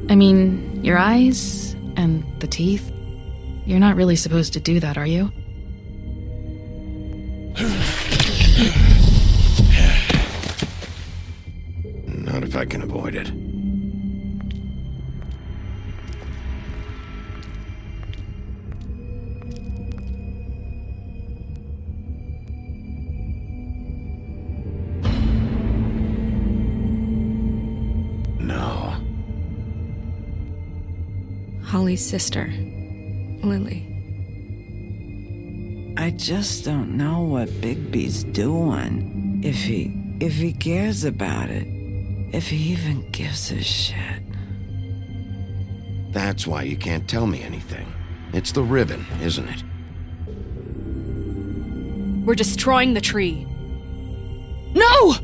I mean, your eyes and the teeth. You're not really supposed to do that, are you? Not if I can avoid it. No. Holly's sister, Lily. I just don't know what Bigby's doing. If he cares about it. If he even gives a shit. That's why you can't tell me anything. It's the ribbon, isn't it? We're destroying the tree. No!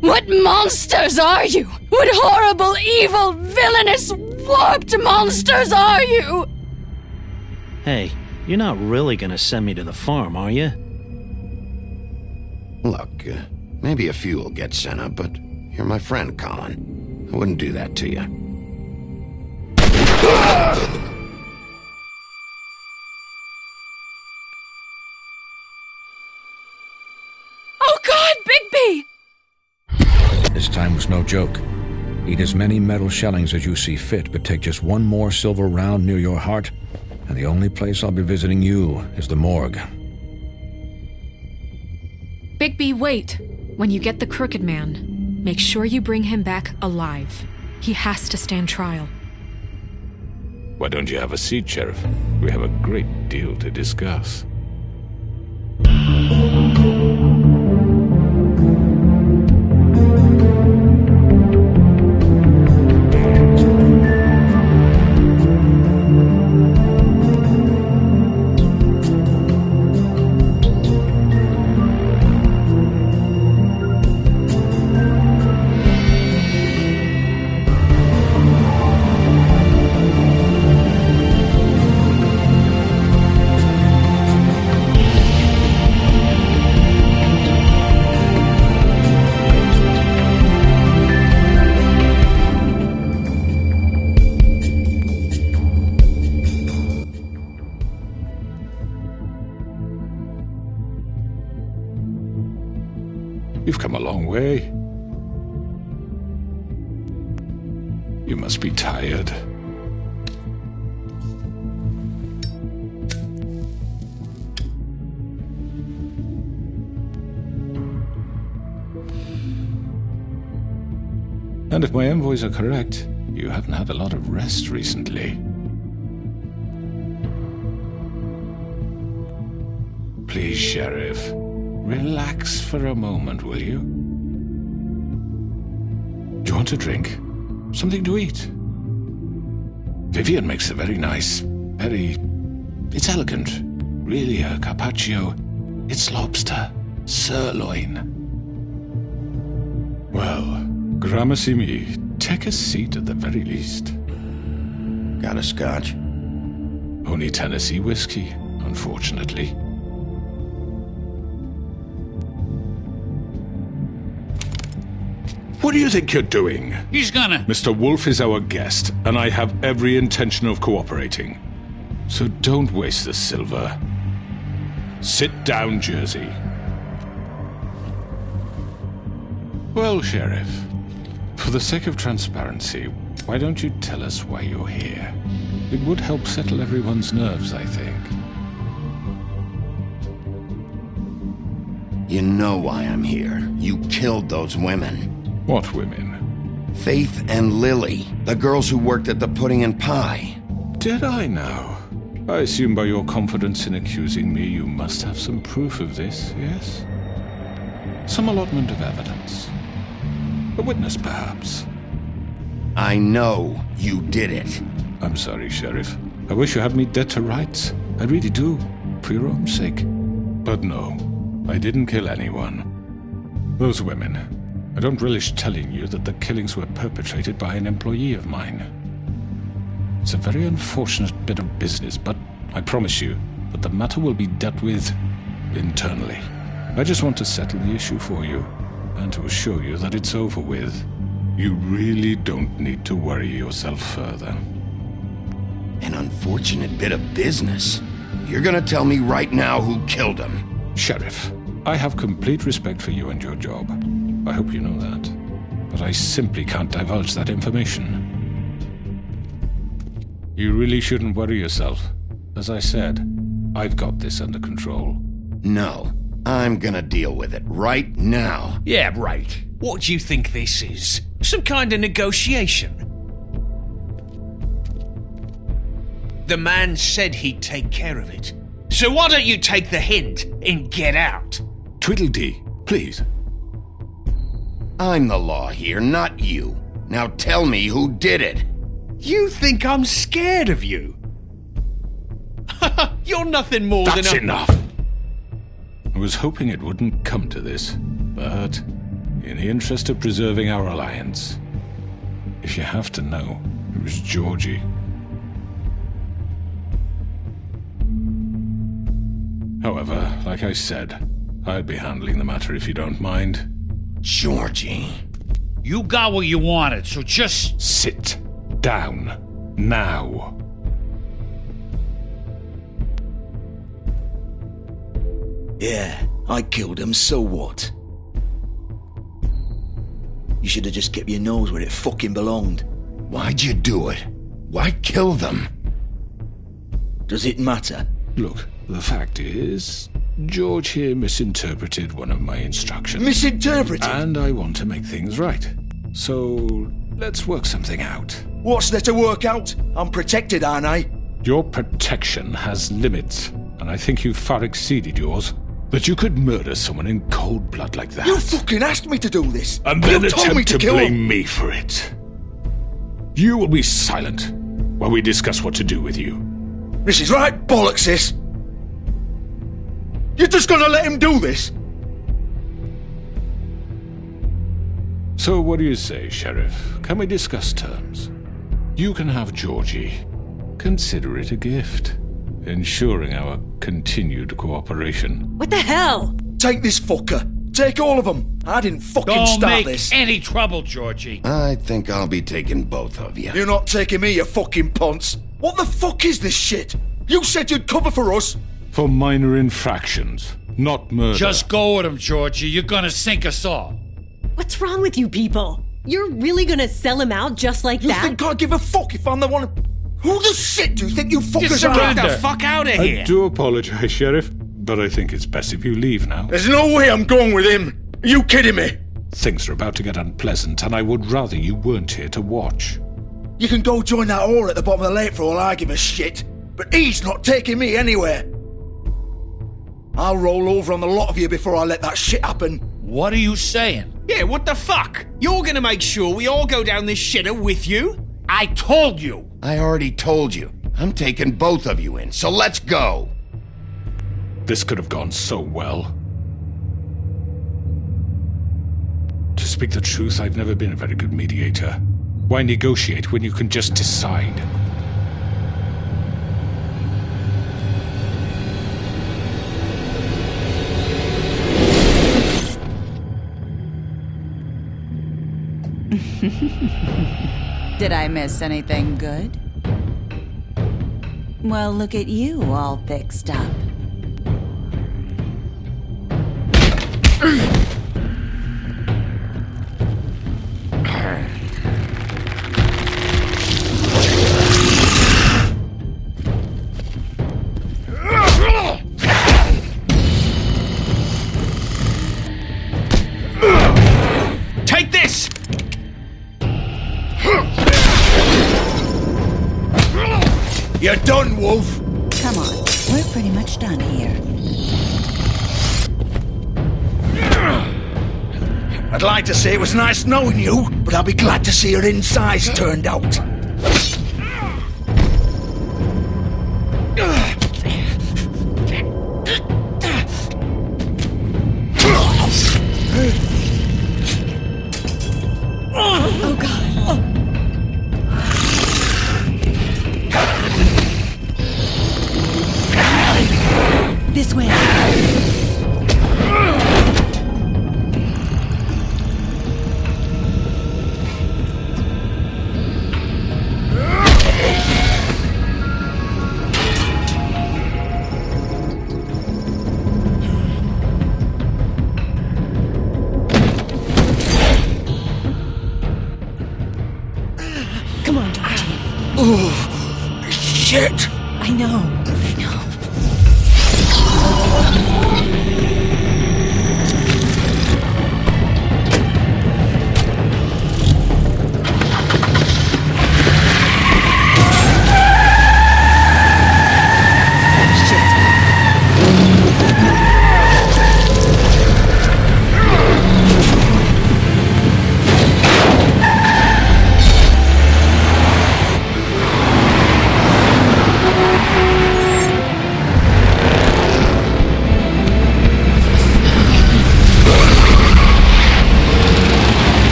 What monsters are you? What horrible, evil, villainous, warped monsters are you? Hey, you're not really gonna send me to the farm, are you? Look, maybe a few will get sent up, but you're my friend, Collin. I wouldn't do that to you. Oh God, Bigby! This time was no joke. Eat as many metal shellings as you see fit, but take just one more silver round near your heart, and the only place I'll be visiting you is the morgue. Bigby, wait. When you get the Crooked Man, make sure you bring him back alive. He has to stand trial. Why don't you have a seat, Sheriff? We have a great deal to discuss. You've come a long way. You must be tired. And if my envoys are correct, you haven't had a lot of rest recently. Please, Sheriff. Relax for a moment, will you? Do you want a drink? Something to eat? Vivian makes a very nice, it's elegant. Really a carpaccio. It's lobster. Sirloin. Well, gramercy me. Take a seat at the very least. Got a scotch? Only Tennessee whiskey, unfortunately. What do you think you're doing? He's gonna... Mr. Wolf is our guest, and I have every intention of cooperating. So don't waste the silver. Sit down, Jersey. Well, Sheriff, for the sake of transparency, why don't you tell us why you're here? It would help settle everyone's nerves, I think. You know why I'm here. You killed those women. What women? Faith and Lily, the girls who worked at the Pudding and Pie. Did I now? I assume by your confidence in accusing me, you must have some proof of this, yes? Some allotment of evidence. A witness, perhaps. I know you did it. I'm sorry, Sheriff. I wish you had me dead to rights. I really do. For for your own sake. But no, I didn't kill anyone. Those women, I don't relish telling you that the killings were perpetrated by an employee of mine. It's a very unfortunate bit of business, but I promise you that the matter will be dealt with internally. I just want to settle the issue for you, and to assure you that it's over with. You really don't need to worry yourself further. An unfortunate bit of business? You're gonna tell me right now who killed him? Sheriff, I have complete respect for you and your job. I hope you know that. But I simply can't divulge that information. You really shouldn't worry yourself. As I said, I've got this under control. No, I'm gonna deal with it right now. Yeah, right. What do you think this is? Some kind of negotiation? The man said he'd take care of it. So why don't you take the hint and get out? Tweedledee, please. I'm the law here, not you. Now tell me who did it. You think I'm scared of you? You're nothing more than That's enough! I was hoping it wouldn't come to this, but in the interest of preserving our alliance, if you have to know, it was Georgie. However, like I said, I'd be handling the matter if you don't mind. Georgie. You got what you wanted, so just... Sit down. Now. Yeah, I killed him, so what? You should have just kept your nose where it fucking belonged. Why'd you do it? Why kill them? Does it matter? Look, the fact is, George here misinterpreted one of my instructions. Misinterpreted? And I want to make things right. So, let's work something out. What's there to work out? I'm protected, aren't I? Your protection has limits, and I think you've far exceeded yours. That you could murder someone in cold blood like that. You fucking asked me to do this! And then you told attempt me to kill blame him. me for it. You will be silent while we discuss what to do with you. This is right bollocks, sis! You're just gonna let him do this? So what do you say, Sheriff? Can we discuss terms? You can have Georgie. Consider it a gift, ensuring our continued cooperation. What the hell? Take this fucker. Take all of them. I didn't fucking Don't start make this. any trouble, Georgie. I think I'll be taking both of you. You're not taking me, you fucking ponce. What the fuck is this shit? You said you'd cover for us. For minor infractions, not murder. Just go with him, Georgie. You're gonna sink us all. What's wrong with you people? You're really gonna sell him out just like You that? think I give a fuck if I'm the one... Who the shit do you think you fuckers are? Get the fuck out of here. I do apologize, Sheriff, but I think it's best if you leave now. There's no way I'm going with him. Are you kidding me? Things are about to get unpleasant, and I would rather you weren't here to watch. You can go join that whore at the bottom of the lake for all I give a shit. But he's not taking me anywhere. I'll roll over on the lot of you before I let that shit happen. What are you saying? Yeah, what the fuck? You're gonna make sure we all go down this shitter with you? I told you. I already told you. I'm taking both of you in, so let's go. This could have gone so well. To speak the truth, I've never been a very good mediator. Why negotiate when you can just decide? Did I miss anything good? Well, look at you all fixed up. Take this! You're done, Wolf! Come on, we're pretty much done here. I'd like to say it was nice knowing you, but I'll be glad to see your insides turned out. this way. Come on, Georgie. Oh, shit! I know.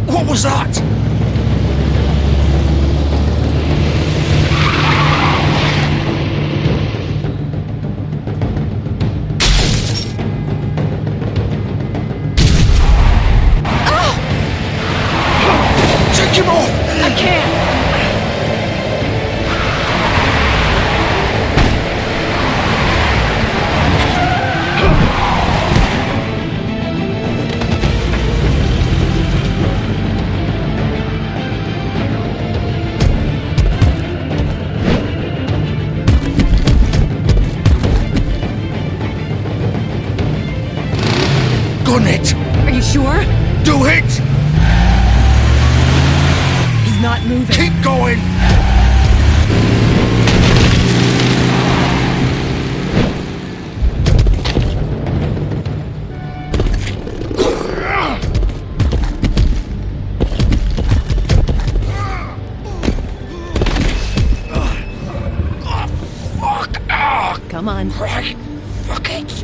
What was that? Take him off! I can't! Gun it! Are you sure? Do it! He's not moving. Keep going! Come on. Right. Fuck it.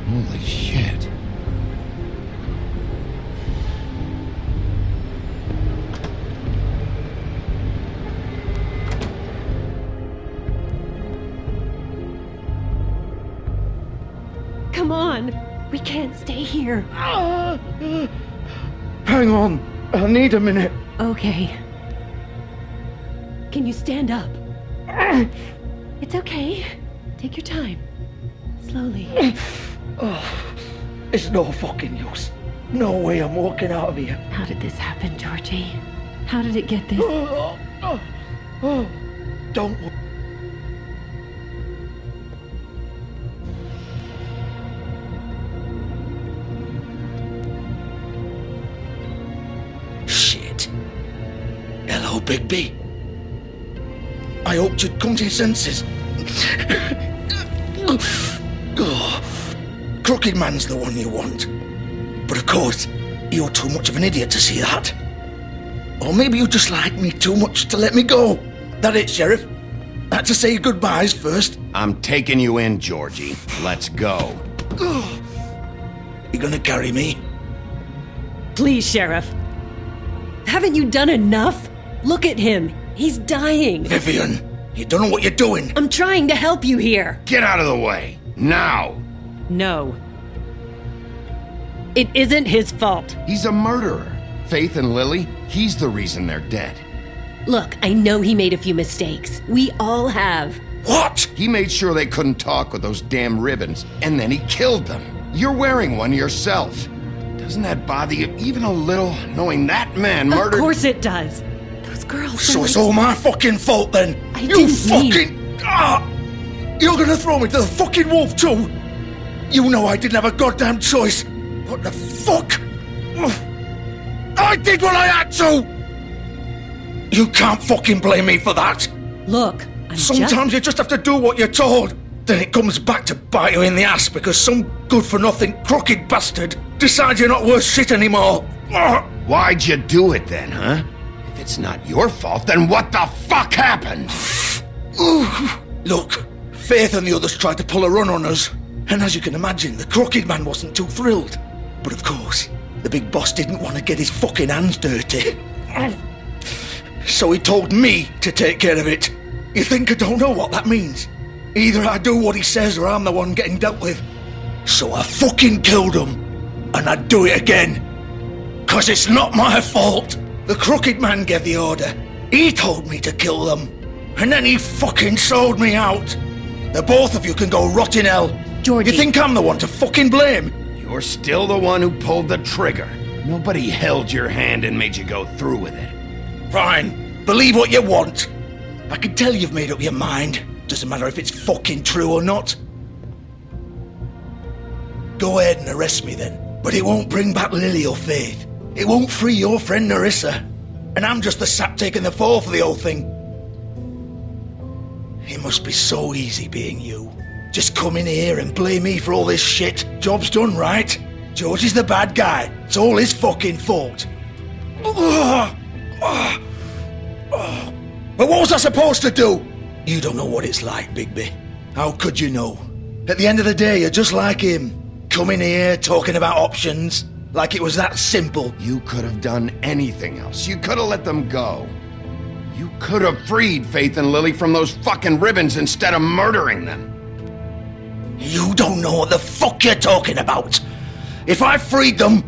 Holy shit. Come on. We can't stay here. Hang on. I need a minute. Okay. Can you stand up? It's okay. Take your time. Slowly. It's no fucking use. No way I'm walking out of here. How did this happen, Georgie? How did it get this? Don't. Shit. Hello, Bigby. I hoped you'd come to your senses. Crooked Man's the one you want. But of course, you're too much of an idiot to see that. Or maybe you just like me too much to let me go. That it, Sheriff? I had to say goodbyes first. I'm taking you in, Georgie. Let's go. You gonna carry me? Please, Sheriff. Haven't you done enough? Look at him. He's dying. Vivian, you don't know what you're doing. I'm trying to help you here. Get out of the way. Now. No. It isn't his fault. He's a murderer. Faith and Lily, he's the reason they're dead. Look, I know he made a few mistakes. We all have. What? He made sure they couldn't talk with those damn ribbons, and then he killed them. You're wearing one yourself. Doesn't that bother you even a little, knowing that man murdered— Of course it does. Those girls— So it's all my fucking fault then? You didn't fucking— You're gonna throw me to the fucking wolf too? You know I didn't have a goddamn choice. What the fuck? I did what I had to! You can't fucking blame me for that. Look, Sometimes you just have to do what you're told. Then it comes back to bite you in the ass because some good-for-nothing crooked bastard decides you're not worth shit anymore. Why'd you do it then, huh? If it's not your fault, then what the fuck happened? Look, Faith and the others tried to pull a run on us. And as you can imagine, the crooked man wasn't too thrilled. But of course, the big boss didn't want to get his fucking hands dirty. So he told me to take care of it. You think I don't know what that means? Either I do what he says or I'm the one getting dealt with. So I fucking killed him. And I'd do it again. 'Cause it's not my fault. The crooked man gave the order. He told me to kill them. And then he fucking sold me out. The both of you can go rot in hell. Georgie. You think I'm the one to fucking blame? You're still the one who pulled the trigger. Nobody held your hand and made you go through with it. Fine. Believe what you want. I can tell you've made up your mind. Doesn't matter if it's fucking true or not. Go ahead and arrest me then. But it won't bring back Lily or Faith. It won't free your friend Nerissa. And I'm just the sap taking the fall for the whole thing. It must be so easy being you. Just come in here and blame me for all this shit. Job's done, right? Georgie's the bad guy. It's all his fucking fault. But what was I supposed to do? You don't know what it's like, Bigby. How could you know? At the end of the day, you're just like him. Coming here, talking about options, like it was that simple. You could have done anything else. You could have let them go. You could have freed Faith and Lily from those fucking ribbons instead of murdering them. You don't know what the fuck you're talking about. If I freed them...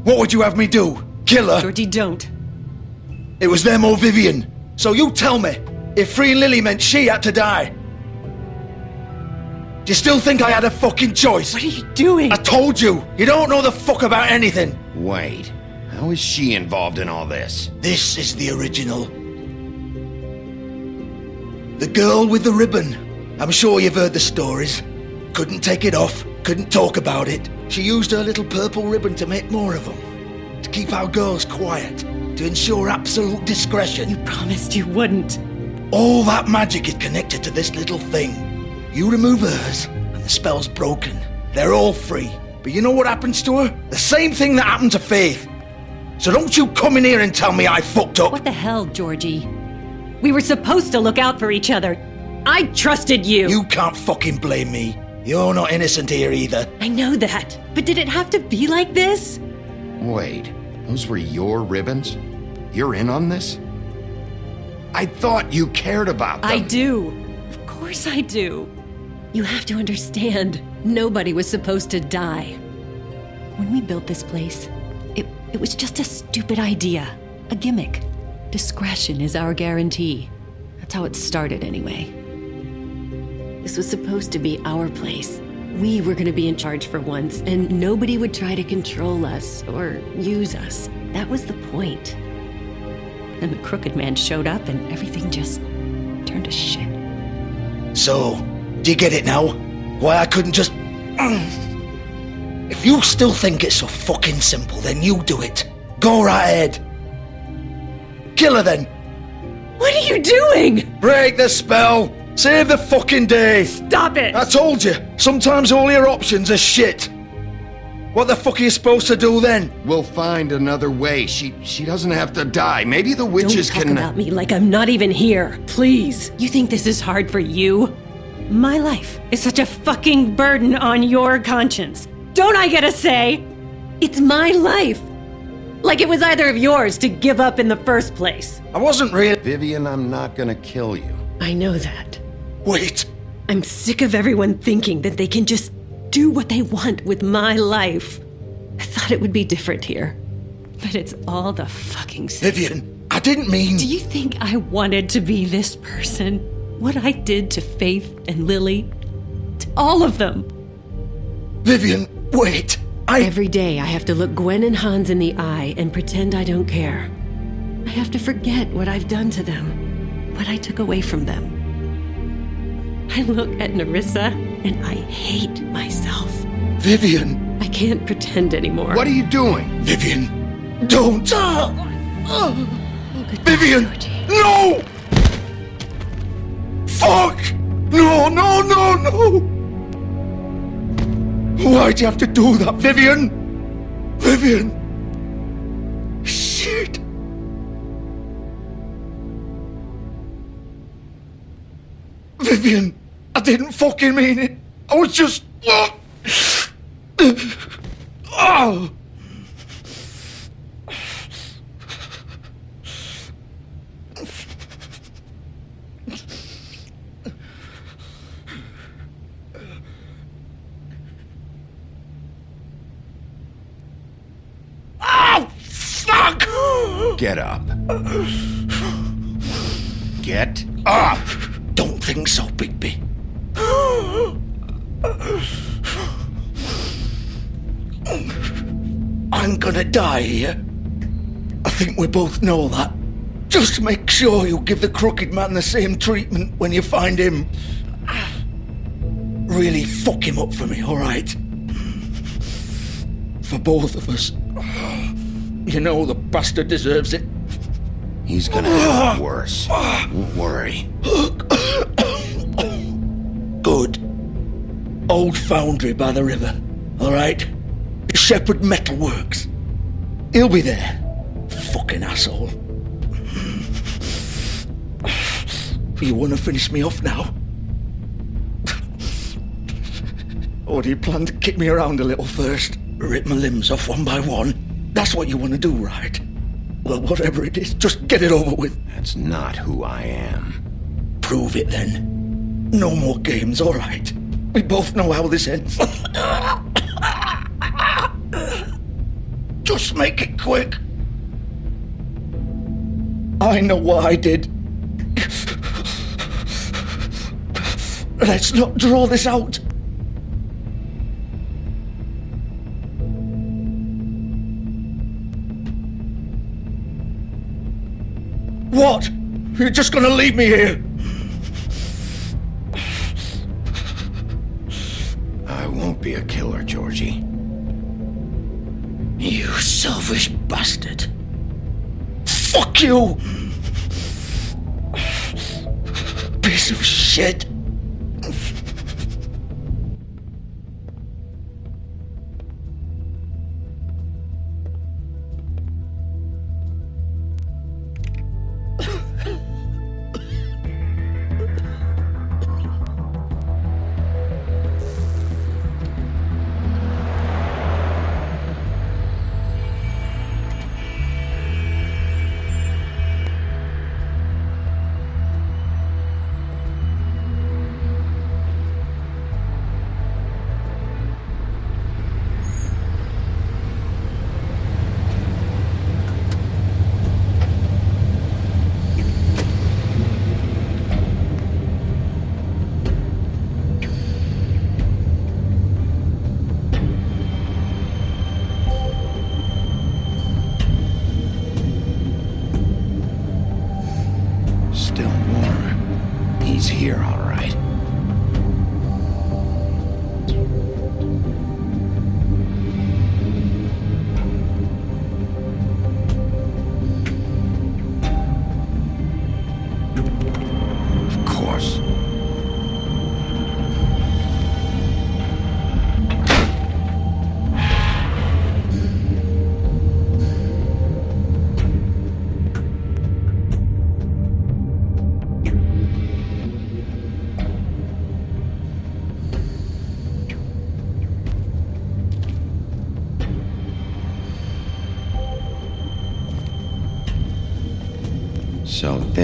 What would you have me do? Kill her? Georgie, don't. It was them or Vivian. So you tell me, if freeing Lily meant she had to die. Do you still think I had a fucking choice? What are you doing? I told you, you don't know the fuck about anything. Wait, how is she involved in all this? This is the original. The girl with the ribbon. I'm sure you've heard the stories. Couldn't take it off, couldn't talk about it. She used her little purple ribbon to make more of them. To keep our girls quiet. To ensure absolute discretion. You promised you wouldn't. All that magic is connected to this little thing. You remove hers, and the spell's broken. They're all free. But you know what happens to her? The same thing that happened to Faith. So don't you come in here and tell me I fucked up. What the hell, Georgie? We were supposed to look out for each other. I trusted you. You can't fucking blame me. You're not innocent here either. I know that. But did it have to be like this? Wait, those were your ribbons? You're in on this? I thought you cared about them. I do. Of course I do. You have to understand, nobody was supposed to die. When we built this place, it was just a stupid idea. A gimmick. Discretion is our guarantee. That's how it started anyway. This was supposed to be our place. We were gonna be in charge for once, and nobody would try to control us or use us. That was the point. Then the crooked man showed up and everything just turned to shit. So, do you get it now? Why I couldn't just... If you still think it's so fucking simple, then you do it. Go right ahead. Kill her then. What are you doing? Break the spell. Save the fucking day. Stop it. I told you, sometimes all your options are shit. What the fuck are you supposed to do then? We'll find another way. She doesn't have to die. Maybe the witches Don't talk about me like I'm not even here. Please. You think this is hard for you? My life is such a fucking burden on your conscience. Don't I get a say? It's my life. Like it was either of yours to give up in the first place. I wasn't really... Vivian, I'm not gonna kill you. I know that. Wait. I'm sick of everyone thinking that they can just do what they want with my life. I thought it would be different here. But it's all the fucking same. Vivian, I didn't mean... Do you think I wanted to be this person? What I did to Faith and Lily? To all of them? Vivian, wait. Every day I have to look Gwen and Hans in the eye and pretend I don't care. I have to forget what I've done to them, what I took away from them. I look at Nerissa and I hate myself. Vivian! I can't pretend anymore. What are you doing? Vivian, don't! Vivian, Georgie. no! Fuck! No, no, no, no! Why'd you have to do that, Vivian? Vivian! Shit! Vivian, I didn't fucking mean it. I was just... Oh! Fuck! Get up. Get up! Don't think so, Bigby. I'm gonna die here. I think we both know that. Just make sure you give the crooked man the same treatment when you find him. Really fuck him up for me, alright? For both of us. You know the bastard deserves it. He's gonna have it worse. Don't worry. Good. Old foundry by the river, alright? Shepherd Metalworks. He'll be there. Fucking asshole. You wanna finish me off now? Or do you plan to kick me around a little first? Rip my limbs off one by one? That's what you wanna do, right? Well, whatever it is, just get it over with. That's not who I am. Prove it then. No more games, alright? We both know how this ends. Just make it quick. I know what I did. Let's not draw this out. What? You're just gonna leave me here? I won't be a killer, Georgie. You selfish bastard. Fuck you! Piece of shit. He's here, all right. Of course.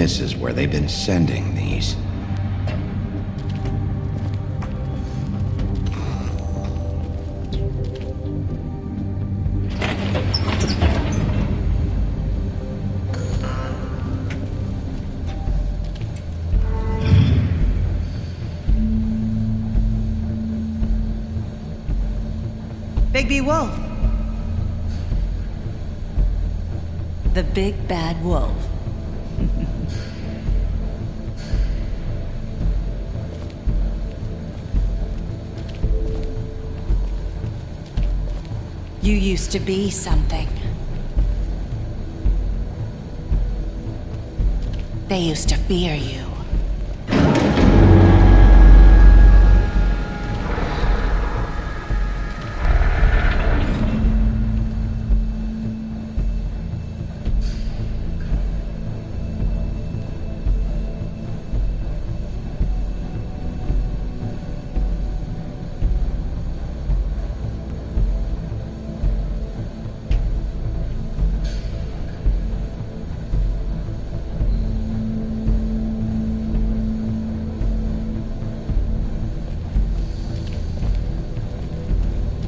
this is where they've been sending these. Bigby Wolf. The big bad wolf. You used to be something. They used to fear you.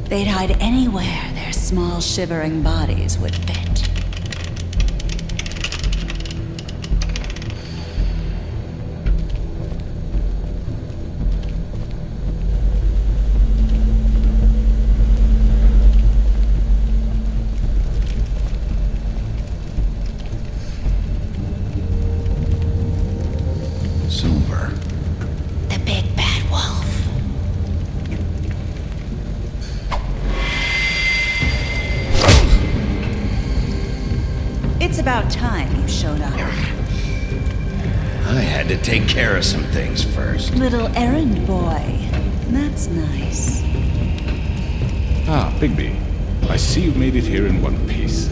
They'd hide anywhere their small, shivering bodies would fit. Silver. The big bad wolf. It's about time you showed up. I had to take care of some things first. Little errand boy. That's nice. Ah, Bigby. I see you made it here in one piece.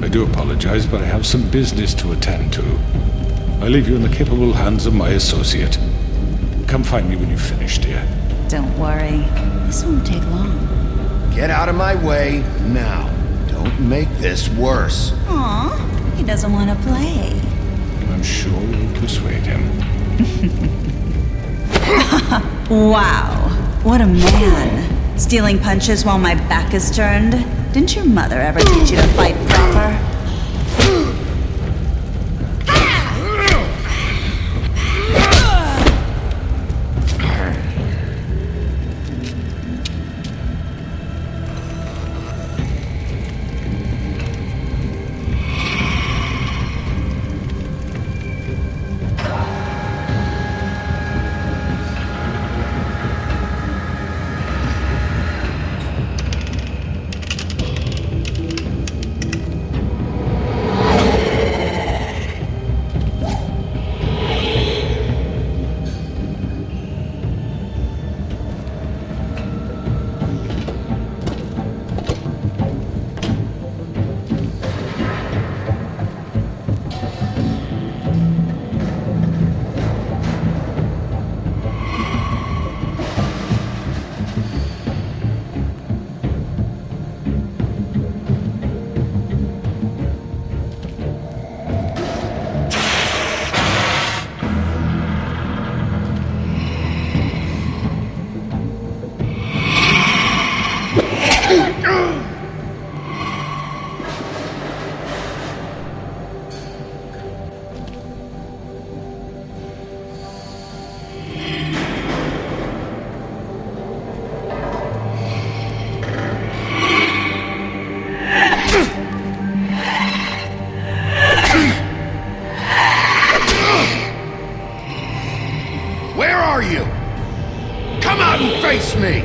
I do apologize, but I have some business to attend to. I leave you in the capable hands of my associate. Come find me when you've finished, dear. Don't worry. This won't take long. Get out of my way now. Don't make this worse. Aw, he doesn't want to play. I'm sure you'll persuade him. Wow, what a man. Stealing punches while my back is turned? Didn't your mother ever teach you to fight proper? Where are you? Come out and face me!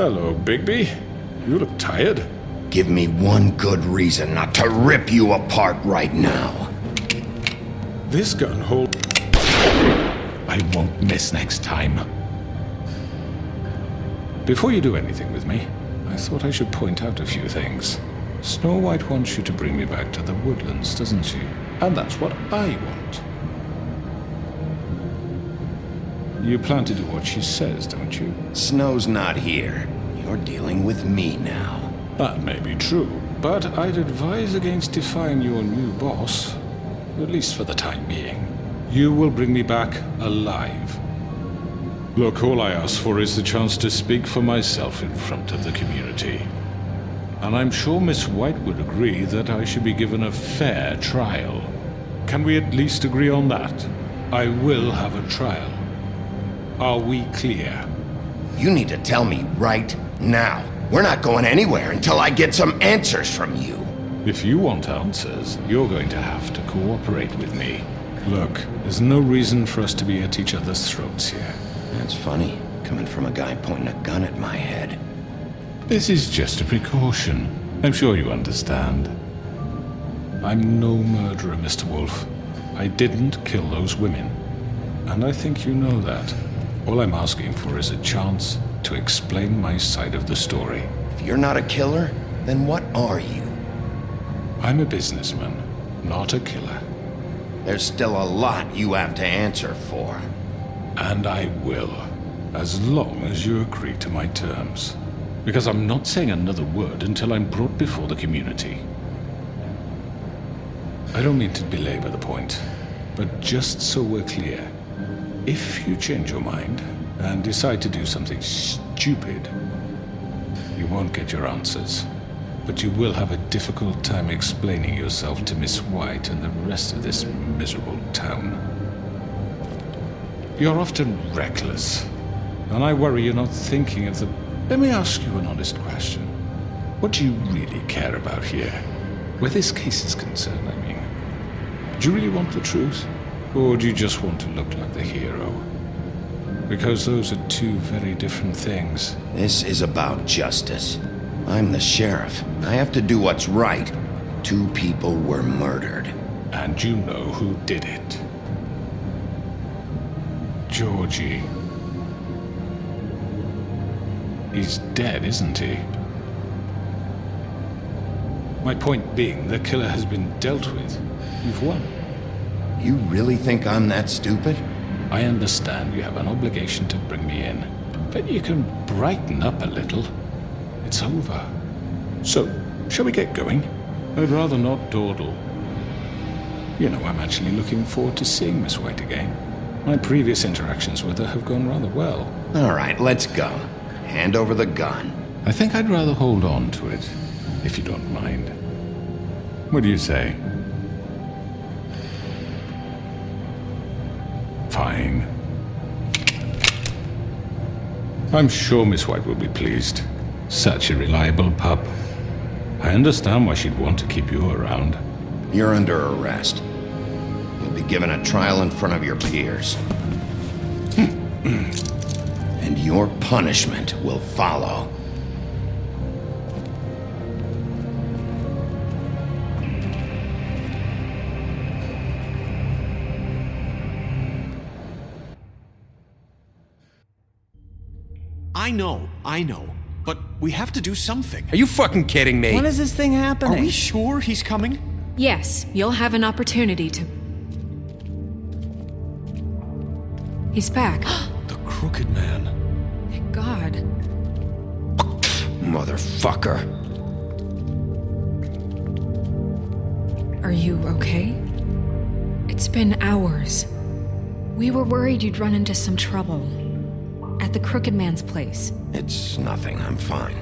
Hello, Bigby. You look tired. Give me one good reason not to rip you apart right now. This gun hold... I won't miss next time. Before you do anything with me, I thought I should point out a few things. Snow White wants you to bring me back to the woodlands, doesn't she? And that's what I want. You plan to do what she says, don't you? Snow's not here. You're dealing with me now. That may be true, but I'd advise against defying your new boss, at least for the time being. You will bring me back alive. Look, all I ask for is the chance to speak for myself in front of the community. And I'm sure Miss White would agree that I should be given a fair trial. Can we at least agree on that? I will have a trial. Are we clear? You need to tell me right now. We're not going anywhere until I get some answers from you. If you want answers, you're going to have to cooperate with me. Look, there's no reason for us to be at each other's throats here. That's funny, coming from a guy pointing a gun at my head. This is just a precaution. I'm sure you understand. I'm no murderer, Mr. Wolf. I didn't kill those women. And I think you know that. All I'm asking for is a chance to explain my side of the story. If you're not a killer, then what are you? I'm a businessman, not a killer. There's still a lot you have to answer for. And I will, as long as you agree to my terms. Because I'm not saying another word until I'm brought before the community. I don't mean to belabor the point, but just so we're clear, if you change your mind and decide to do something stupid, you won't get your answers. But you will have a difficult time explaining yourself to Miss White and the rest of this miserable town. You're often reckless, and I worry you're not thinking of the... Let me ask you an honest question. What do you really care about here? Where this case is concerned, I mean. Do you really want the truth? Or do you just want to look like the hero? Because those are two very different things. This is about justice. I'm the sheriff. I have to do what's right. 2 people were murdered. And you know who did it. Georgie. He's dead, isn't he? My point being, the killer has been dealt with. You've won. You really think I'm that stupid? I understand you have an obligation to bring me in, but you can brighten up a little. It's over. So, shall we get going? I'd rather not dawdle. You know, I'm actually looking forward to seeing Miss White again. My previous interactions with her have gone rather well. All right, let's go. Hand over the gun. I think I'd rather hold on to it, if you don't mind. What do you say? Fine. I'm sure Miss White will be pleased. Such a reliable pup. I understand why she'd want to keep you around. You're under arrest. You'll be given a trial in front of your peers. And your punishment will follow. I know. But we have to do something. Are you fucking kidding me? When is this thing happening? Are we sure he's coming? Yes, you'll have an opportunity to... He's back. The Crooked Man. Thank God. Motherfucker. Are you okay? It's been hours. We were worried you'd run into some trouble. At the Crooked Man's place. It's nothing, I'm fine.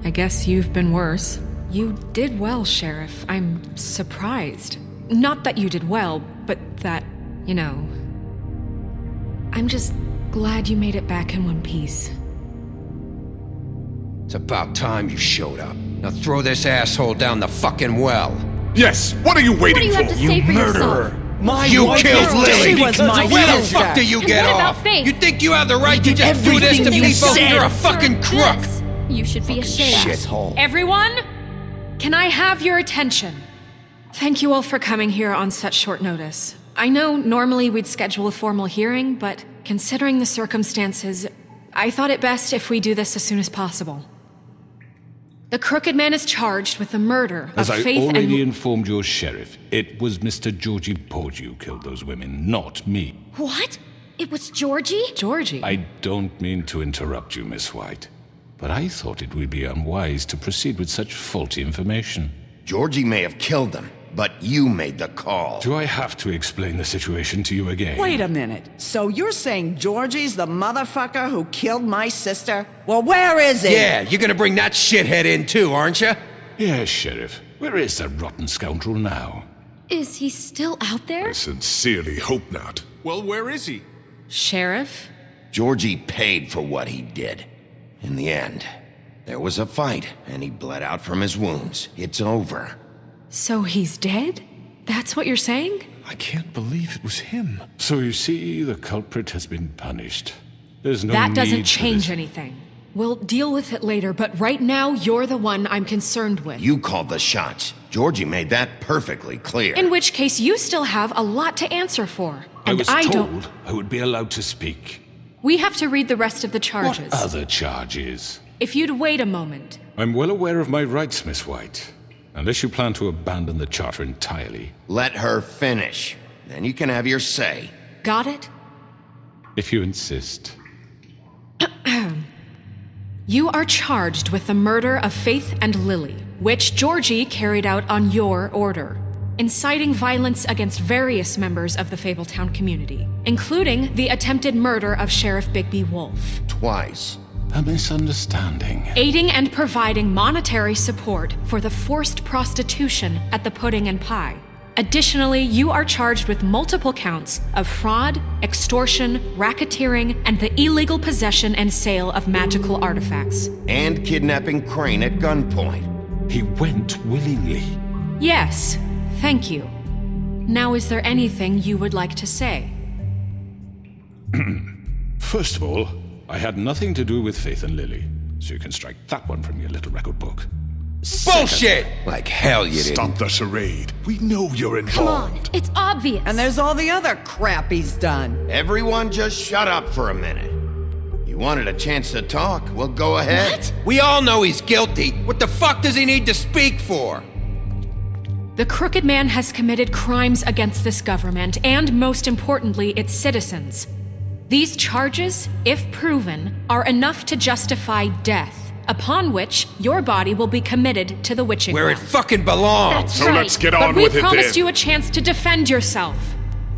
I guess you've been worse. You did well, Sheriff. I'm surprised. Not that you did well, but that, you know... I'm just glad you made it back in one piece. It's about time you showed up. Now throw this asshole down the fucking well. Yes! What are you waiting for? What do you have to say for murderer! yourself? You killed Lily! She was my Where the sister. fuck do you And get what about off? Faith? You think you have the right to just do this to everything you people? said. You're a fucking crook! This. You should be ashamed. Shithole. Everyone, can I have your attention? Thank you all for coming here on such short notice. I know normally we'd schedule a formal hearing, but considering the circumstances, I thought it best if we do this as soon as possible. The Crooked Man is charged with the murder of Faith Faith As I already and... informed your sheriff, it was Mr. Georgie Porgy who killed those women, not me. What? It was Georgie? Georgie? I don't mean to interrupt you, Miss White, but I thought it would be unwise to proceed with such faulty information. Georgie may have killed them, but you made the call. Do I have to explain the situation to you again? Wait a minute. So you're saying Georgie's the motherfucker who killed my sister? Well, where is he? Yeah, you're gonna bring that shithead in too, aren't you? Yes, Sheriff. Where is that rotten scoundrel now? Is he still out there? I sincerely hope not. Well, where is he? Sheriff? Georgie paid for what he did. In the end, there was a fight, and he bled out from his wounds. It's over. So he's dead? That's what you're saying? I can't believe it was him. So you see, the culprit has been punished. There's no That need doesn't for change this. anything. We'll deal with it later, but right now you're the one I'm concerned with. You called the shots. Georgie made that perfectly clear. In which case you still have a lot to answer for. I And was I told don't... I would be allowed to speak. We have to read the rest of the charges. What other charges? If you'd wait a moment. I'm well aware of my rights, Miss White. Unless you plan to abandon the charter entirely. Let her finish. Then you can have your say. Got it? If you insist. You are charged with the murder of Faith and Lily, which Georgie carried out on your order, inciting violence against various members of the Fabletown community, including the attempted murder of Sheriff Bigby Wolf. Twice. A misunderstanding. Aiding and providing monetary support for the forced prostitution at the Pudding and Pie. Additionally, you are charged with multiple counts of fraud, extortion, racketeering, and the illegal possession and sale of magical artifacts. And kidnapping Crane at gunpoint. He went willingly. Yes, thank you. Now, is there anything you would like to say? First of all, I had nothing to do with Faith and Lily, so you can strike that one from your little record book. Bullshit! Like hell you didn't. Stop the charade. We know you're involved. Come on, it's obvious. And there's all the other crap he's done. Everyone just shut up for a minute. You wanted a chance to talk? Well, go ahead. What? We all know he's guilty. What the fuck does he need to speak for? The Crooked Man has committed crimes against this government and, most importantly, its citizens. These charges, if proven, are enough to justify death, upon which your body will be committed to the witching Where it well. fucking belongs. That's So right. let's get But on we with it promised then. you a chance to defend yourself,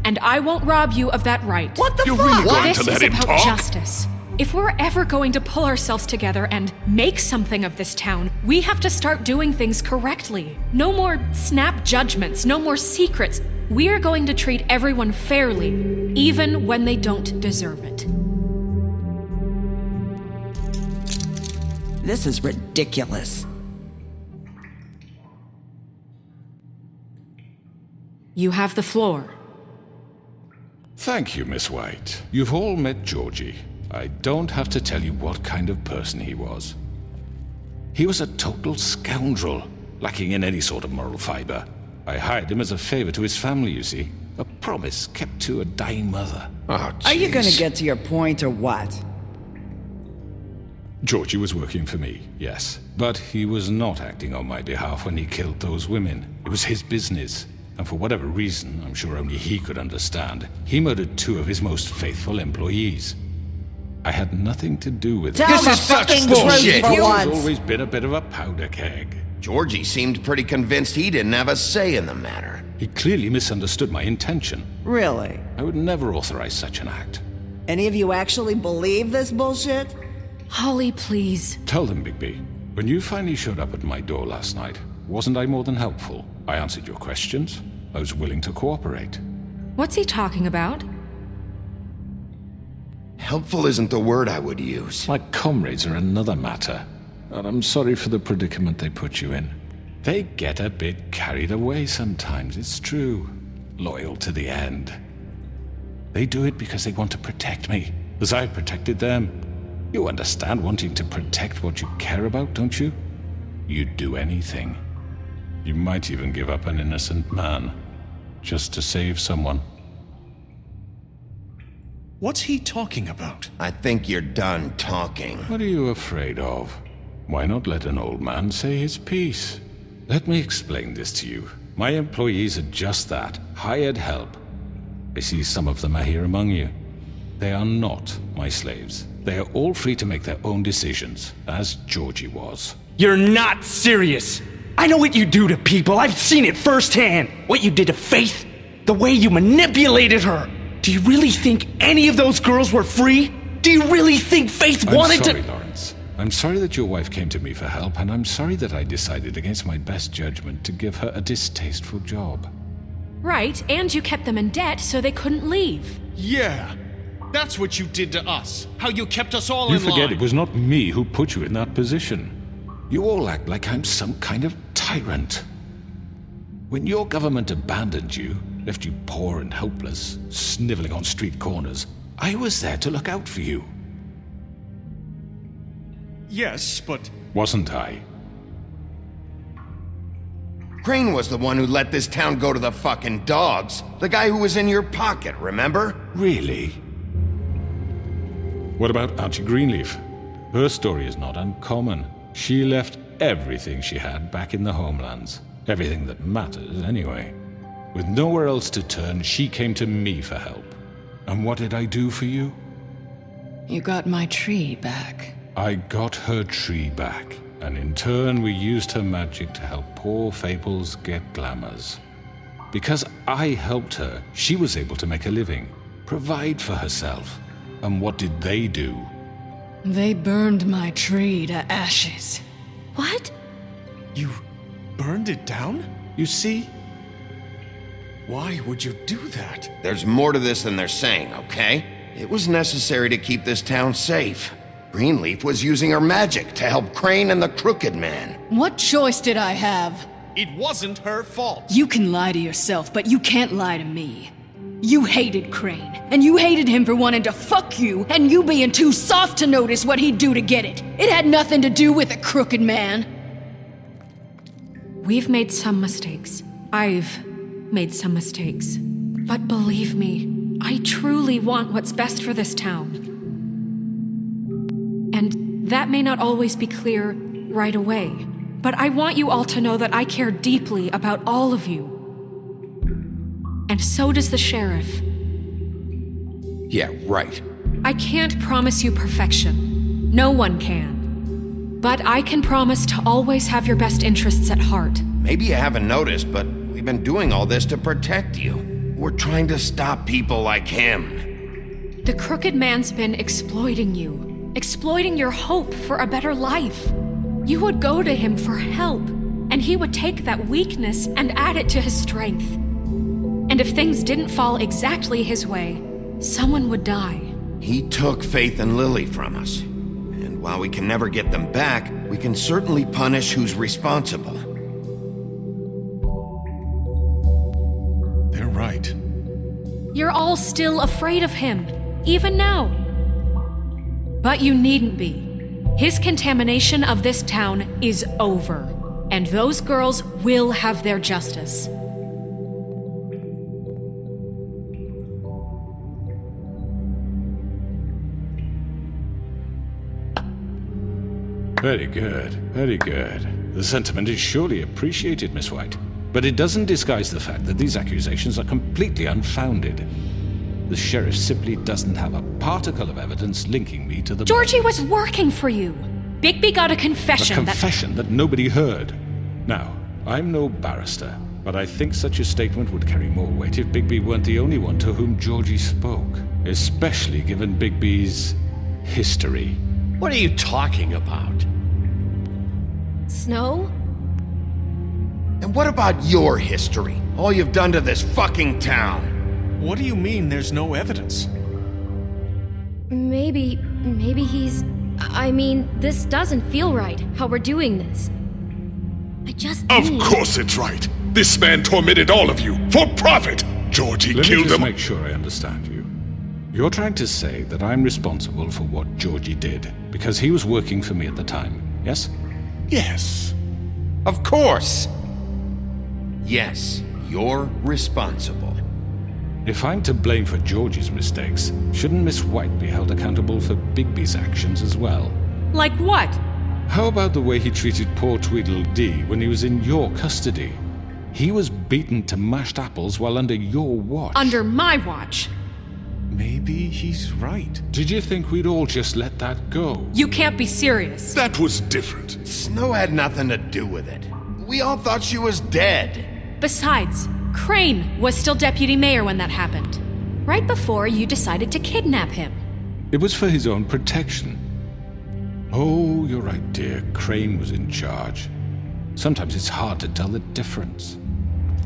and I won't rob you of that right. What the You're fuck? really going This to let is him about talk? justice. If we're ever going to pull ourselves together and make something of this town, we have to start doing things correctly. No more snap judgments, no more secrets. We are going to treat everyone fairly, even when they don't deserve it. This is ridiculous. You have the floor. Thank you, Miss White. You've all met Georgie. I don't have to tell you what kind of person he was. He was a total scoundrel, lacking in any sort of moral fiber. I hired him as a favor to his family, you see. A promise kept to a dying mother. Oh, Are you gonna jeez. get to your point or what? Georgie was working for me, yes. But he was not acting on my behalf when he killed those women. It was his business. And for whatever reason, I'm sure only he could understand, he murdered 2 of his most faithful employees. I had nothing to do with it. This is such bullshit. He's always been a bit of a powder keg. Georgie seemed pretty convinced he didn't have a say in the matter. He clearly misunderstood my intention. Really? I would never authorize such an act. Any of you actually believe this bullshit? Holly, please. Tell them, Bigby, when you finally showed up at my door last night, wasn't I more than helpful? I answered your questions. I was willing to cooperate. What's he talking about? Helpful isn't the word I would use. My comrades are another matter, and I'm sorry for the predicament they put you in. They get a bit carried away sometimes, it's true. Loyal to the end. They do it because they want to protect me, as I've protected them. You understand wanting to protect what you care about, don't you? You'd do anything. You might even give up an innocent man, just to save someone. What's he talking about? I think you're done talking. What are you afraid of? Why not let an old man say his piece? Let me explain this to you. My employees are just that, hired help. I see some of them are here among you. They are not my slaves. They are all free to make their own decisions, as Georgie was. You're not serious! I know what you do to people, I've seen it firsthand! What you did to Faith, the way you manipulated her! Do you really think any of those girls were free? Do you really think Faith wanted to— I'm sorry, Lawrence. I'm sorry that your wife came to me for help, and I'm sorry that I decided against my best judgment to give her a distasteful job. Right, and you kept them in debt so they couldn't leave. Yeah, that's what you did to us. How you kept us all You in line. forget it was not me who put you in that position. You all act like I'm some kind of tyrant. When your government abandoned you, left you poor and helpless, sniveling on street corners, I was there to look out for you. Yes, but... Wasn't I? Crane was the one who let this town go to the fucking dogs. The guy who was in your pocket, remember? Really? What about Archie Greenleaf? Her story is not uncommon. She left everything she had back in the homelands. Everything that matters, anyway. With nowhere else to turn, she came to me for help. And what did I do for you? You got my tree back. I got her tree back, and in turn we used her magic to help poor Fables get glamours. Because I helped her, she was able to make a living, provide for herself. And what did they do? They burned my tree to ashes. What? You burned it down? You see? Why would you do that? There's more to this than they're saying, okay? It was necessary to keep this town safe. Greenleaf was using her magic to help Crane and the Crooked Man. What choice did I have? It wasn't her fault. You can lie to yourself, but you can't lie to me. You hated Crane, and you hated him for wanting to fuck you, and you being too soft to notice what he'd do to get it. It had nothing to do with a Crooked Man. We've made some mistakes. I've made some mistakes. But believe me, I truly want what's best for this town. And that may not always be clear right away, but I want you all to know that I care deeply about all of you. And so does the sheriff. Yeah, right. I can't promise you perfection. No one can. But I can promise to always have your best interests at heart. Maybe you haven't noticed, but we've been doing all this to protect you. We're trying to stop people like him. The Crooked Man's been exploiting you, exploiting your hope for a better life. You would go to him for help, and he would take that weakness and add it to his strength. And if things didn't fall exactly his way, someone would die. He took Faith and Lily from us. And while we can never get them back, we can certainly punish who's responsible. They're right. You're all still afraid of him, even now. But you needn't be. His contamination of this town is over, and those girls will have their justice. Very good, very good. The sentiment is surely appreciated, Miss White. But it doesn't disguise the fact that these accusations are completely unfounded. The sheriff simply doesn't have a particle of evidence linking me to the... Georgie was working for you. Bigby got a confession A confession that nobody heard. Now, I'm no barrister, but I think such a statement would carry more weight if Bigby weren't the only one to whom Georgie spoke. Especially given Bigby's history. What are you talking about? Snow? And what about your history? All you've done to this fucking town? What do you mean there's no evidence? Maybe he's... I mean, this doesn't feel right, how we're doing this. I just Of course it's right. This man tormented all of you, for profit! Georgie Let me killed just them. make sure I understand you. You're trying to say that I'm responsible for what Georgie did because he was working for me at the time, yes? Yes. Of course! Yes, you're responsible. If I'm to blame for Georgie's mistakes, shouldn't Miss White be held accountable for Bigby's actions as well? Like what? How about the way he treated poor Tweedledee when he was in your custody? He was beaten to mashed apples while under your watch. Under my watch. Maybe he's right. Did you think we'd all just let that go? You can't be serious. That was different. Snow had nothing to do with it. We all thought she was dead. Besides, Crane was still deputy mayor when that happened. Right before you decided to kidnap him. It was for his own protection. Oh, you're right, dear. Crane was in charge. Sometimes it's hard to tell the difference.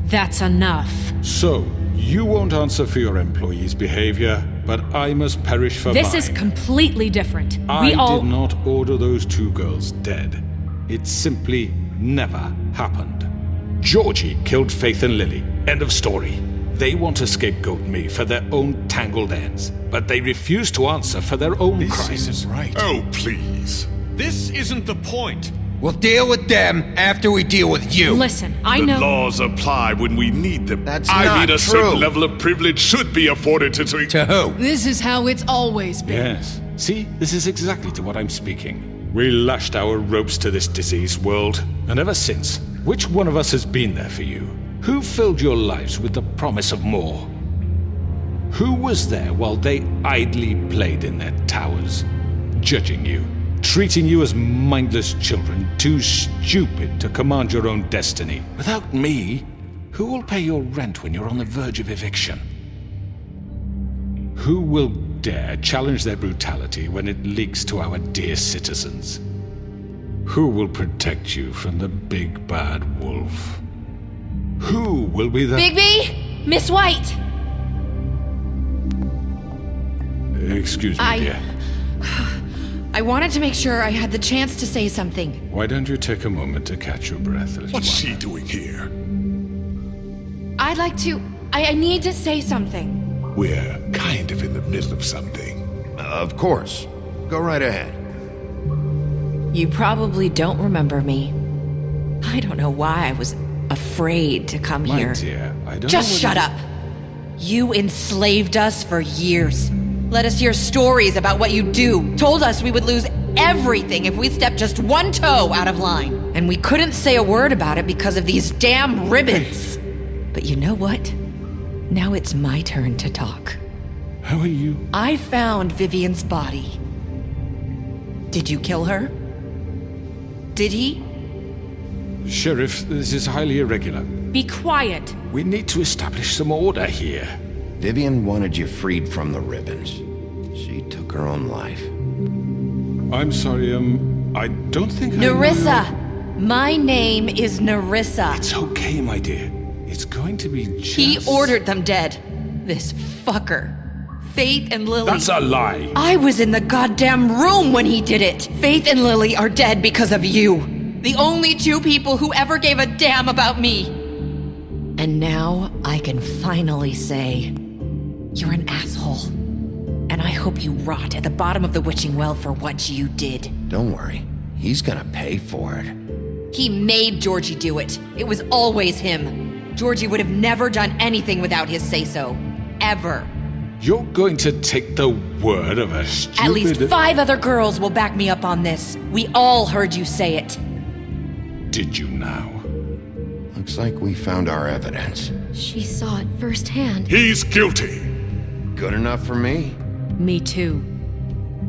That's enough. So, you won't answer for your employees' behavior, but I must perish for This mine. is completely different. I did not order those two girls dead. It simply never happened. Georgie killed Faith and Lily. End of story. They want to scapegoat me for their own tangled ends, but they refuse to answer for their own crimes. This isn't right. Oh, please. This isn't the point. We'll deal with them after we deal with you. Listen, I know. The laws apply when we need them. That's I not mean, a true. certain level of privilege should be afforded to... To who? This is how it's always been. Yes. See, this is exactly to what I'm speaking. We lashed our ropes to this diseased world, and ever since, which one of us has been there for you? Who filled your lives with the promise of more? Who was there while they idly played in their towers, judging you, treating you as mindless children, too stupid to command your own destiny? Without me, who will pay your rent when you're on the verge of eviction? Who will dare challenge their brutality when it leaks to our dear citizens? Who will protect you from the big bad wolf? Who will be the... Bigby! Miss White! Excuse me, dear. I wanted to make sure I had the chance to say something. Why don't you take a moment to catch your breath, little What's one? she doing here? I'd like to... I need to say something. We're kind of in the middle of something. Of course. Go right ahead. You probably don't remember me. I don't know why I was afraid to come My here. dear, I don't Just know shut up. You enslaved us for years. Let us hear stories about what you do. Told us we would lose everything if we stepped just one toe out of line. And we couldn't say a word about it because of these damn ribbons. But you know what? Now it's my turn to talk. How are you? I found Vivian's body. Did you kill her? Did he? Sheriff, this is highly irregular. Be quiet. We need to establish some order here. Vivian wanted you freed from the ribbons. She took her own life. I'm sorry, I don't think Nerissa! My name is Nerissa. It's okay, my dear. It's going to be just... He ordered them dead. This fucker. Faith and Lily. That's a lie. I was in the goddamn room when he did it. Faith and Lily are dead because of you. The only two people who ever gave a damn about me. And now I can finally say, you're an asshole. And I hope you rot at the bottom of the witching well for what you did. Don't worry. He's gonna pay for it. He made Georgie do it. It was always him. Georgie would have never done anything without his say-so. Ever. You're going to take the word of a stupid... At least 5 other girls will back me up on this. We all heard you say it. Did you now? Looks like we found our evidence. She saw it firsthand. He's guilty. Good enough for me? Me too.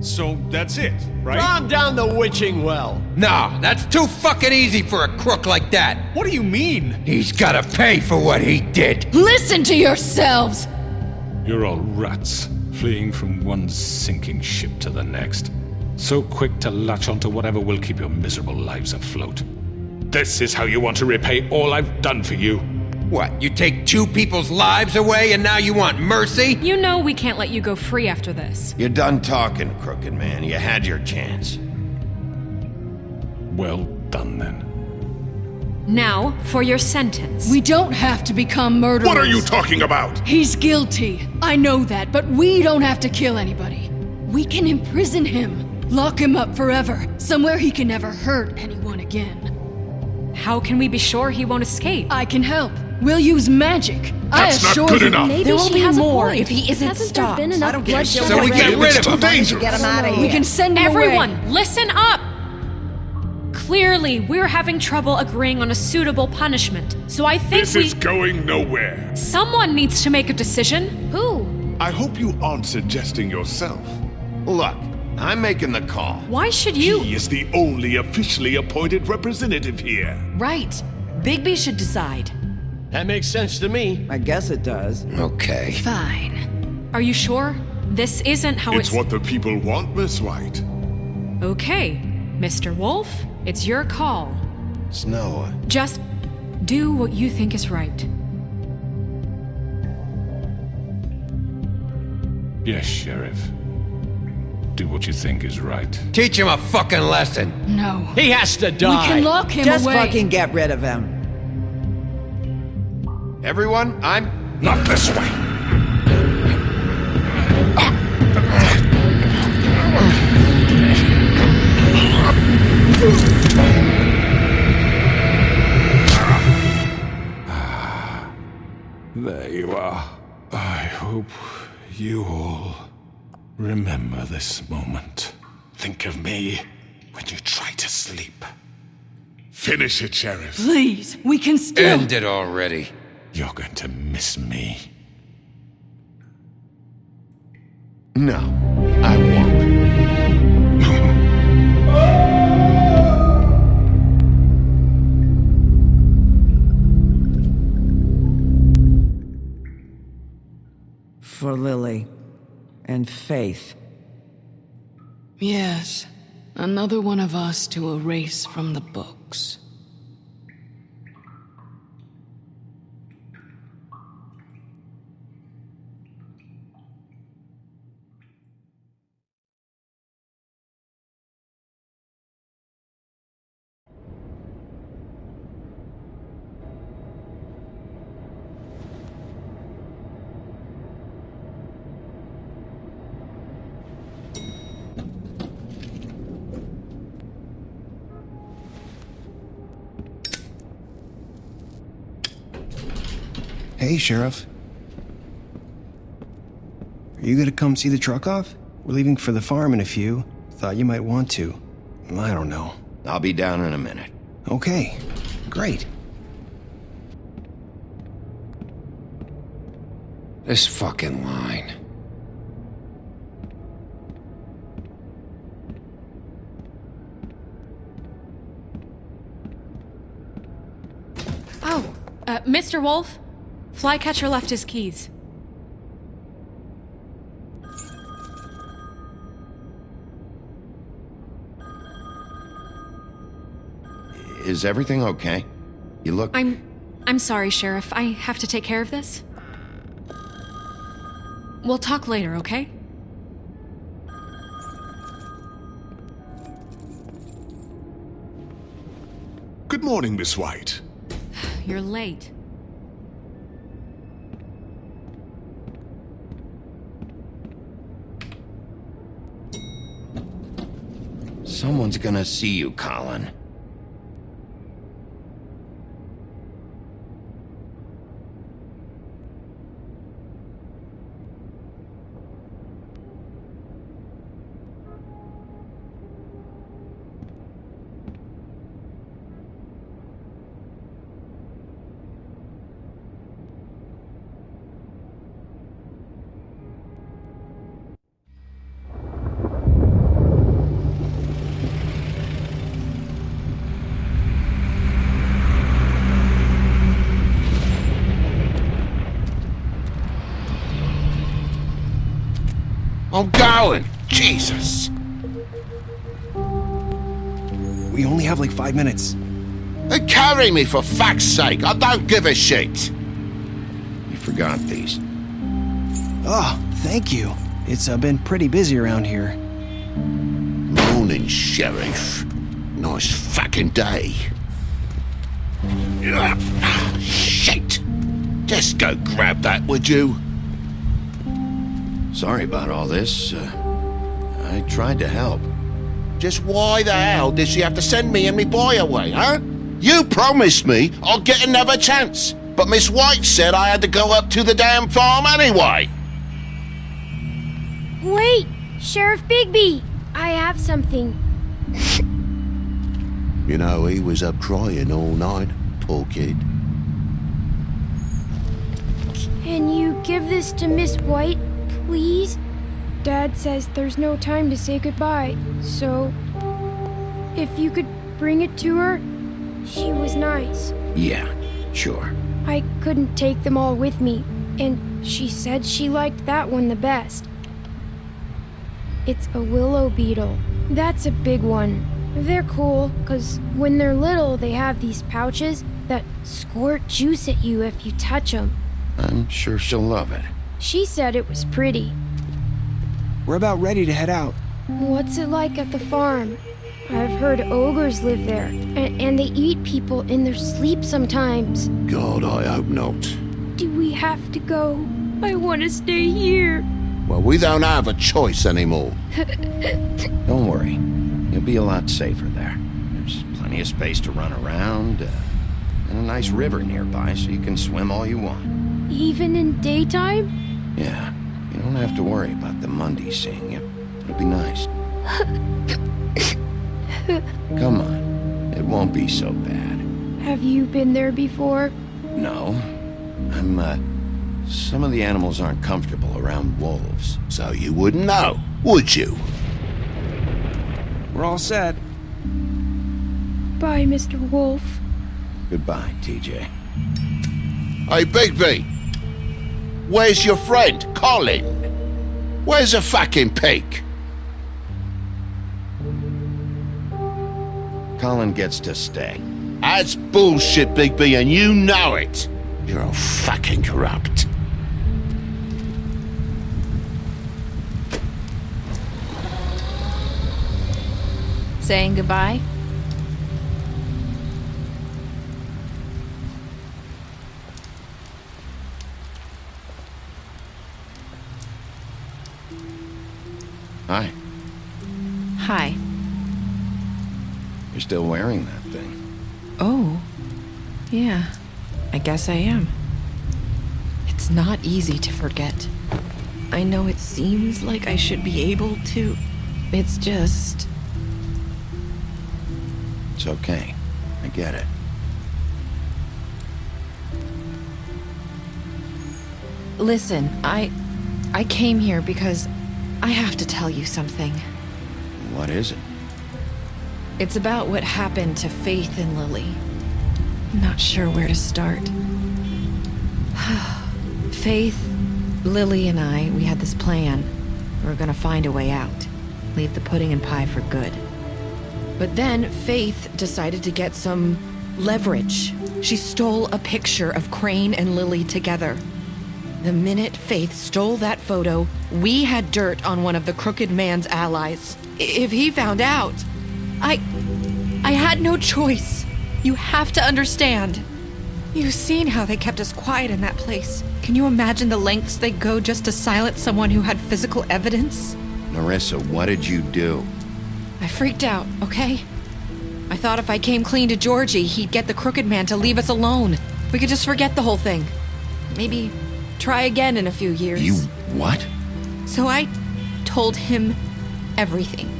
So that's it, right? Calm down the witching well. Nah, that's too fucking easy for a crook like that. What do you mean? He's gotta pay for what he did. Listen to yourselves! You're all rats, fleeing from one sinking ship to the next. So quick to latch onto whatever will keep your miserable lives afloat. This is how you want to repay all I've done for you. What, you take 2 people's lives away and now you want mercy? You know we can't let you go free after this. You're done talking, crooked man. You had your chance. Well done, then. Now, for your sentence. We don't have to become murderers. What are you talking about? He's guilty. I know that, but we don't have to kill anybody. We can imprison him. Lock him up forever. Somewhere he can never hurt anyone again. How can we be sure he won't escape? I can help. We'll use magic. That's not good enough. There will be more if he isn't stopped. Been enough bloodshed So we get rid of him. Dangerous. Get him out of here. We can send him Everyone, away. listen up! Clearly, we're having trouble agreeing on a suitable punishment, so I think This is going nowhere. Someone needs to make a decision. Who? I hope you aren't suggesting yourself. Look, I'm making the call. Why should you? He is the only officially appointed representative here. Right. Bigby should decide. That makes sense to me. I guess it does. Okay. Fine. Are you sure? This isn't how It's what the people want, Miss White. Okay, Mr. Wolf, it's your call. Snow. Just do what you think is right. Yes, Sheriff. Do what you think is right. Teach him a fucking lesson. No. He has to die. We can lock him Just away. fucking get rid of him. Everyone, I'm... Not this way. There you are. I hope you all remember this moment. Think of me when you try to sleep. Finish it, Sheriff. Please, we can still... End it already. You're going to miss me. No, I won't. For Lily and Faith. Yes, another one of us to erase from the books. Hey, Sheriff. Are you gonna come see the truck off? We're leaving for the farm in a few. Thought you might want to. I don't know. I'll be down in a minute. Okay, great. This fucking line. Oh, Mr. Wolf, Flycatcher left his keys. Is everything okay? You look... I'm sorry, Sheriff. I have to take care of this. We'll talk later, okay? Good morning, Miss White. You're late. Someone's gonna see you, Collin. I'm going! Jesus! We only have like 5 minutes. Carry me, for fuck's sake! I don't give a shit! You forgot these. Oh, thank you. It's been pretty busy around here. Morning, Sheriff. Nice fucking day. Shit! Just go grab that, would you? Sorry about all this. I tried to help. Just why the hell did she have to send me and me boy away, huh? You promised me I'll get another chance, but Miss White said I had to go up to the damn farm anyway. Wait, Sheriff Bigby, I have something. You know, he was up crying all night, poor kid. Can you give this to Miss White, please? Dad says there's no time to say goodbye, so if you could bring it to her, she was nice. Yeah, sure. I couldn't take them all with me, and she said she liked that one the best. It's a willow beetle. That's a big one. They're cool, 'cause when they're little, they have these pouches that squirt juice at you if you touch them. I'm sure she'll love it. She said it was pretty. We're about ready to head out. What's it like at the farm? I've heard ogres live there, and they eat people in their sleep sometimes. God, I hope not. Do we have to go? I want to stay here. Well, we don't have a choice anymore. Don't worry. You'll be a lot safer there. There's plenty of space to run around, and a nice river nearby so you can swim all you want. Even in daytime? Yeah, you don't have to worry about the Monday seeing you. It'll be nice. Come on, it won't be so bad. Have you been there before? No, some of the animals aren't comfortable around wolves. So you wouldn't know, would you? We're all set. Bye, Mr. Wolf. Goodbye, TJ. Hey, Bigby! Where's your friend, Collin? Where's the fucking pig? Collin gets to stay. That's bullshit, Bigby, and you know it. You're all fucking corrupt. Saying goodbye? Hi. Hi. You're still wearing that thing. Oh. Yeah. I guess I am. It's not easy to forget. I know it seems like I should be able to. It's just... It's okay. I get it. Listen, I came here because I have to tell you something. What is it? It's about what happened to Faith and Lily. I'm not sure where to start. Faith, Lily, and I, we had this plan. We were gonna find a way out. Leave the pudding and pie for good. But then Faith decided to get some leverage. She stole a picture of Crane and Lily together. The minute Faith stole that photo, we had dirt on one of the crooked man's allies. If he found out, I had no choice. You have to understand. You've seen how they kept us quiet in that place. Can you imagine the lengths they go just to silence someone who had physical evidence? Narissa, what did you do? I freaked out, okay? I thought if I came clean to Georgie, he'd get the crooked man to leave us alone. We could just forget the whole thing. Maybe try again in a few years. You what? So I told him everything.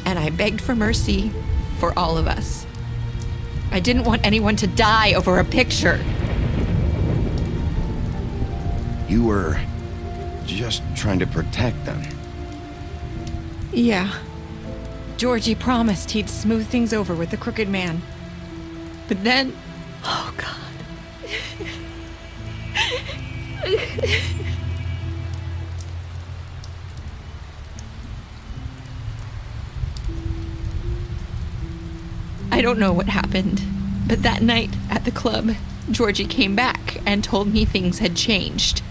And I begged for mercy for all of us. I didn't want anyone to die over a picture. You were just trying to protect them. Yeah. Georgie promised he'd smooth things over with the crooked man. But then... Oh, God. I don't know what happened, but that night at the club, Georgie came back and told me things had changed.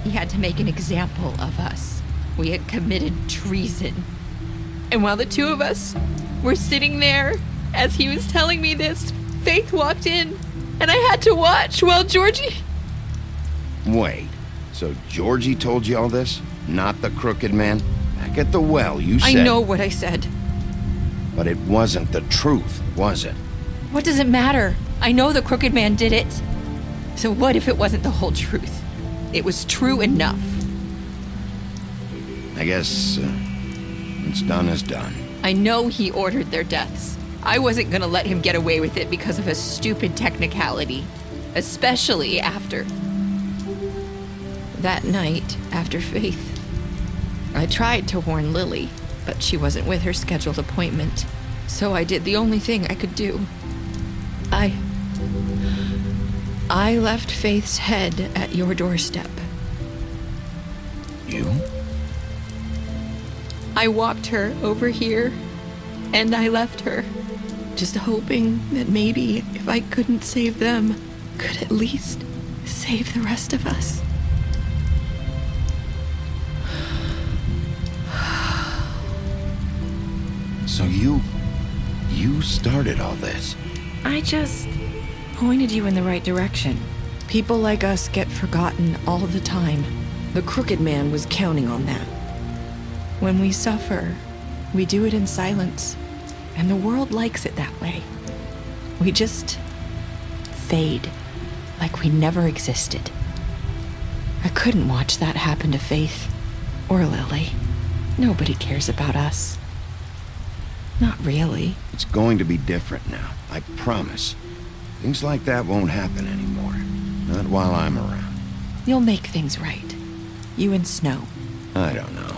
He had to make an example of us. We had committed treason. And while the two of us were sitting there, as he was telling me this, Faith walked in And I had to watch while Georgie... Wait, so Georgie told you all this? Not the crooked man? Back at the well, you said... I know what I said. But it wasn't the truth, was it? What does it matter? I know the crooked man did it. So what if it wasn't the whole truth? It was true enough. I guess, what's done is done. I know he ordered their deaths. I wasn't gonna let him get away with it because of a stupid technicality. Especially after... That night, after Faith, I tried to warn Lily, but she wasn't with her scheduled appointment. So I did the only thing I could do. I left Faith's head at your doorstep. You? I walked her over here, and I left her, just hoping that maybe if I couldn't save them, could at least save the rest of us. So you started all this? I just pointed you in the right direction. People like us get forgotten all the time. The crooked man was counting on that. When we suffer, we do it in silence, and the world likes it that way. We just fade, like we never existed. I couldn't watch that happen to Faith or Lily. Nobody cares about us. Not really. It's going to be different now, I promise. Things like that won't happen anymore. Not while I'm around. You'll make things right. You and Snow. I don't know.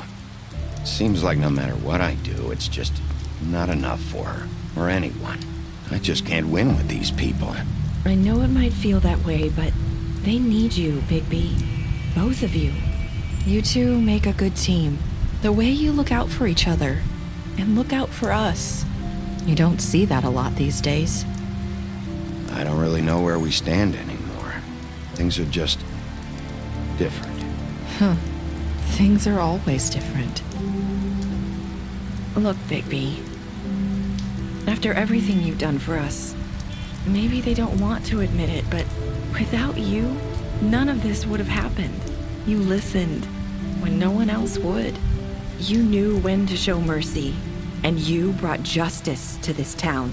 It seems like no matter what I do, it's just not enough for her, or anyone. I just can't win with these people. I know it might feel that way, but they need you, Bigby. Both of you. You two make a good team. The way you look out for each other, and look out for us. You don't see that a lot these days. I don't really know where we stand anymore. Things are just different. Huh. Things are always different. Look, Bigby. After everything you've done for us, maybe they don't want to admit it, but without you, none of this would have happened. You listened when no one else would. You knew when to show mercy, and you brought justice to this town.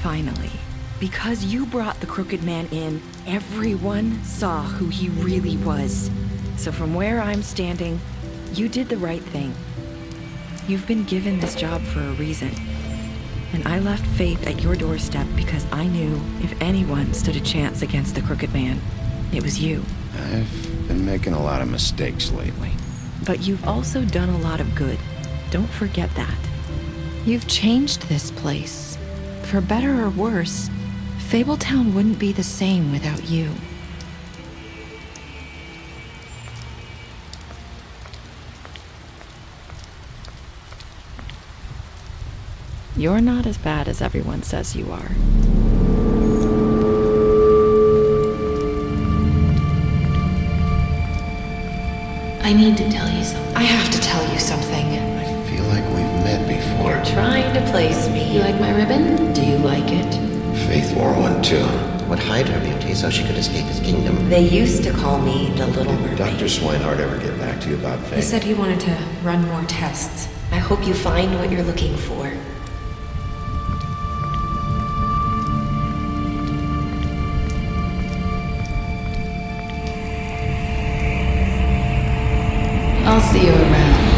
Finally. Because you brought the crooked man in, everyone saw who he really was. So from where I'm standing, you did the right thing. You've been given this job for a reason. And I left Faith at your doorstep because I knew if anyone stood a chance against the crooked man, it was you. I've been making a lot of mistakes lately. But you've also done a lot of good. Don't forget that. You've changed this place. For better or worse, Fabletown wouldn't be the same without you. You're not as bad as everyone says you are. I need to tell you something. I have to tell you something. I feel like we've met before. You're trying to place me. You like my ribbon? Do you like it? Faith wore one too. Would hide her beauty so she could escape his kingdom. They used to call me the Little Mermaid. Dr. Swinehart ever get back to you about Faith? He said he wanted to run more tests. I hope you find what you're looking for. I'll see you around.